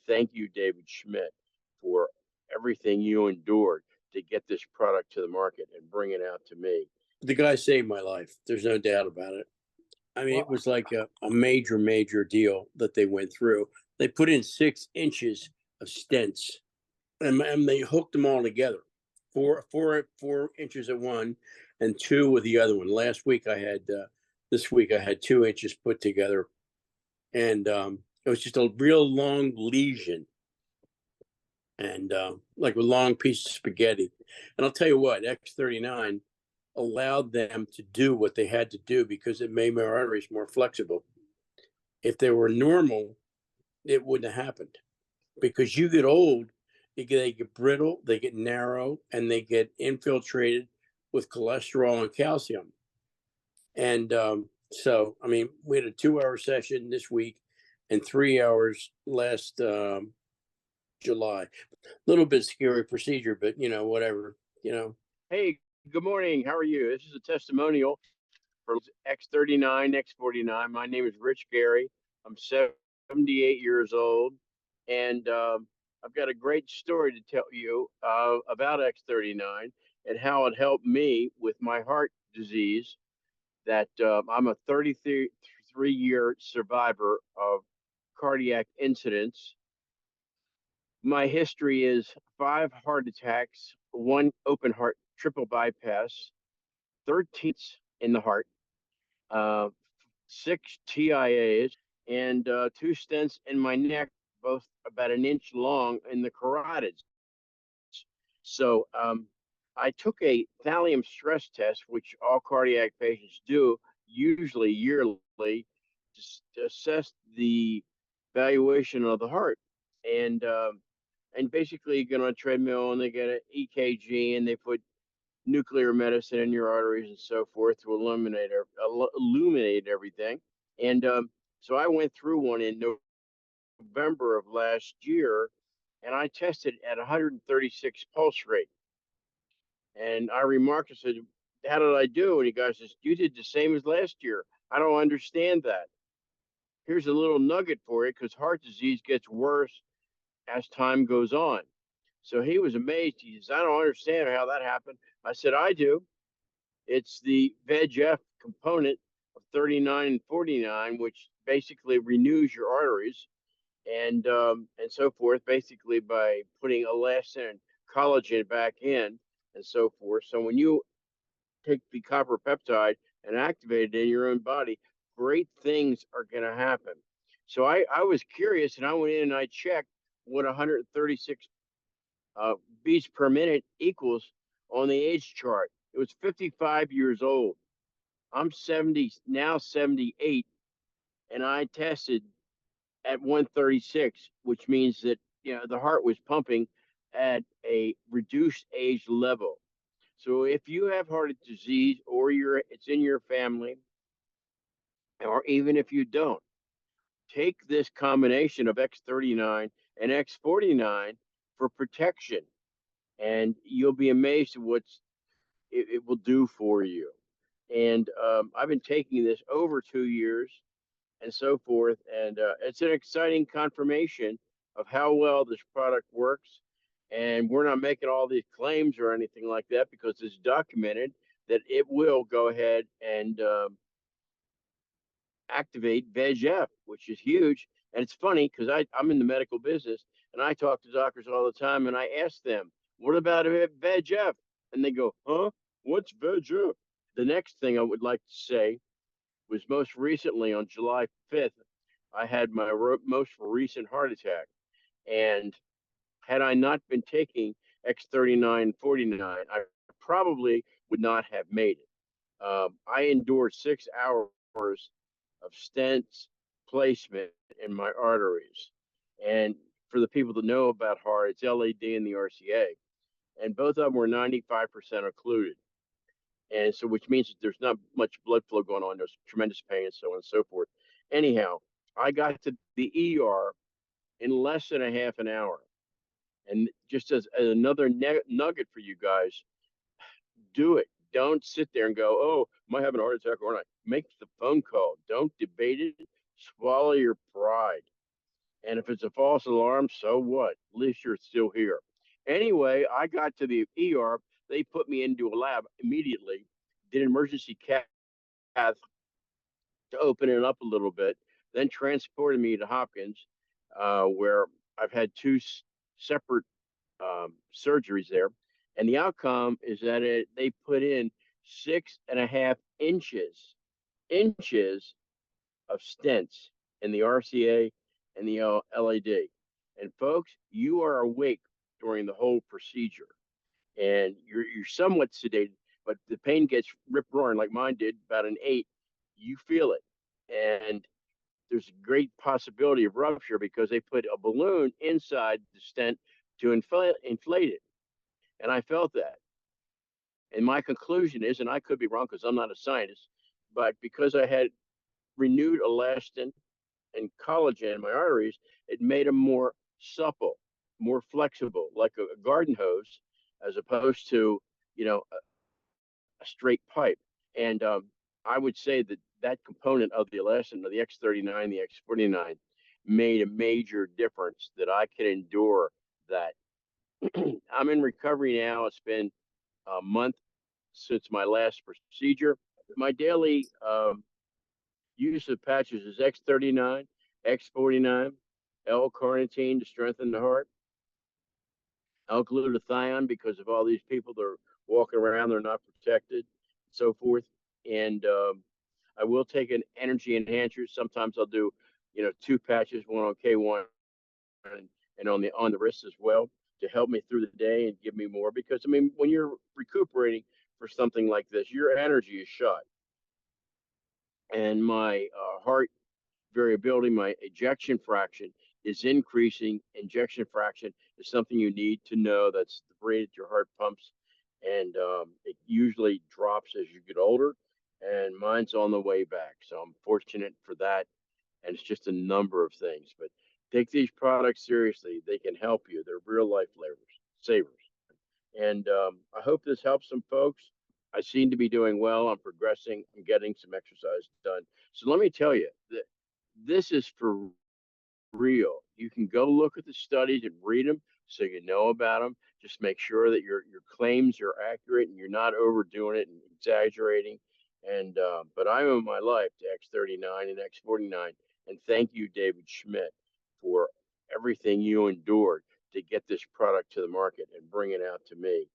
thank you, David Schmidt, for everything you endured to get this product to the market and bring it out to me. The guy saved my life. There's no doubt about it. I mean, it was like a major, major deal that they went through. They put in 6 inches of stents, and they hooked them all together, four inches at one, and 2 with the other one. This week I had 2 inches put together, and it was just a real long lesion, and like a long piece of spaghetti. And I'll tell you what, X39 allowed them to do what they had to do because it made my arteries more flexible. If they were normal, it wouldn't have happened. Because you get old, they get brittle, they get narrow, and they get infiltrated with cholesterol and calcium. And so, I mean, we had a 2-hour session this week and 3 hours last July. A little bit scary procedure, but whatever. Hey, good morning. How are you? This is a testimonial for X39, X49. My name is Rich Gary. I'm 78 years old, and I've got a great story to tell you about X39 and how it helped me with my heart disease. That I'm a 33-year survivor of cardiac incidents. My history is 5 heart attacks, 1 open heart triple bypass, 13 in the heart, 6 TIAs, and 2 stents in my neck, both about an inch long in the carotids. So I took a thallium stress test, which all cardiac patients do, usually yearly, to assess the valuation of the heart. And basically you get on a treadmill and they get an EKG and they put nuclear medicine in your arteries and so forth to illuminate everything. And so I went through one in November of last year, and I tested at 136 pulse rate. And I remarked, I said, how did I do? And he goes, you did the same as last year. I don't understand that. Here's a little nugget for you, because heart disease gets worse as time goes on. So he was amazed. He says, I don't understand how that happened. I said, I do. It's the VEGF component of 39 and 49, which basically renews your arteries and so forth, basically by putting elastin and collagen back in and so forth. So when you take the copper peptide and activate it in your own body, great things are going to happen. So I was curious, and I went in and I checked what 136 beats per minute equals on the age chart. It was 55 years old. I'm 70 now, 78, and I tested at 136, which means that the heart was pumping at a reduced age level. So if you have heart disease, or it's in your family, or even if you don't, take this combination of X39 and X49 for protection, and you'll be amazed at what it will do for you. And I've been taking this over 2 years and so forth, and it's an exciting confirmation of how well this product works. And we're not making all these claims or anything like that, because it's documented that it will go ahead and activate VEGF, which is huge. And it's funny because I'm in the medical business, and I talk to doctors all the time, and I ask them, what about VEGF? And they go, huh? What's VEGF? The next thing I would like to say was, most recently on July 5th, I had my most recent heart attack. And had I not been taking X39 49, I probably would not have made it. I endured 6 hours of stents placement in my arteries. And for the people that know about heart, it's LAD and the RCA. And both of them were 95% occluded. And so, which means that there's not much blood flow going on. There's tremendous pain and so on and so forth. Anyhow, I got to the ER in less than a half an hour. And just as another nugget for you guys, do it. Don't sit there and go, oh, am I having a heart attack or not? Make the phone call. Don't debate it. Swallow your pride. And if it's a false alarm, so what? At least you're still here. Anyway, I got to the ER. They put me into a lab immediately, did an emergency cath to open it up a little bit, then transported me to Hopkins, where I've had two separate surgeries there. And the outcome is that they put in 6.5 inches of stents in the RCA and the LAD. And folks, you are awake during the whole procedure, and you're somewhat sedated, but the pain gets rip roaring like mine did, about an 8. You feel it, and there's a great possibility of rupture because they put a balloon inside the stent to inflate it, and I felt that. And my conclusion is, and I could be wrong because I'm not a scientist, but because I had renewed elastin and collagen in my arteries, it made them more supple, more flexible, like a garden hose, as opposed to, a straight pipe. And I would say that that component of the elastin, of the X39, the X49, made a major difference that I could endure that. I'm in recovery now. It's been a month since my last procedure. My daily use of patches is X39, X49, L-carnitine to strengthen the heart, L-glutathione because of all these people that are walking around, they're not protected, and so forth. And I will take an energy enhancer. Sometimes I'll do, 2 patches, one on K1 and on the wrist as well, to help me through the day and give me more. Because I mean, when you're recuperating for something like this, your energy is shot, and my heart variability, my ejection fraction is increasing. Ejection fraction is something you need to know. That's the rate that your heart pumps, and it usually drops as you get older. And mine's on the way back, so I'm fortunate for that. And it's just a number of things. But take these products seriously; they can help you. They're real life savers. And I hope this helps some folks. I seem to be doing well. I'm progressing and getting some exercise done. So let me tell you that this is for real. You can go look at the studies and read them so you know about them. Just make sure that your claims are accurate and you're not overdoing it and exaggerating. And but I owe my life to X39 and X49. And thank you, David Schmidt, for everything you endured to get this product to the market and bring it out to me.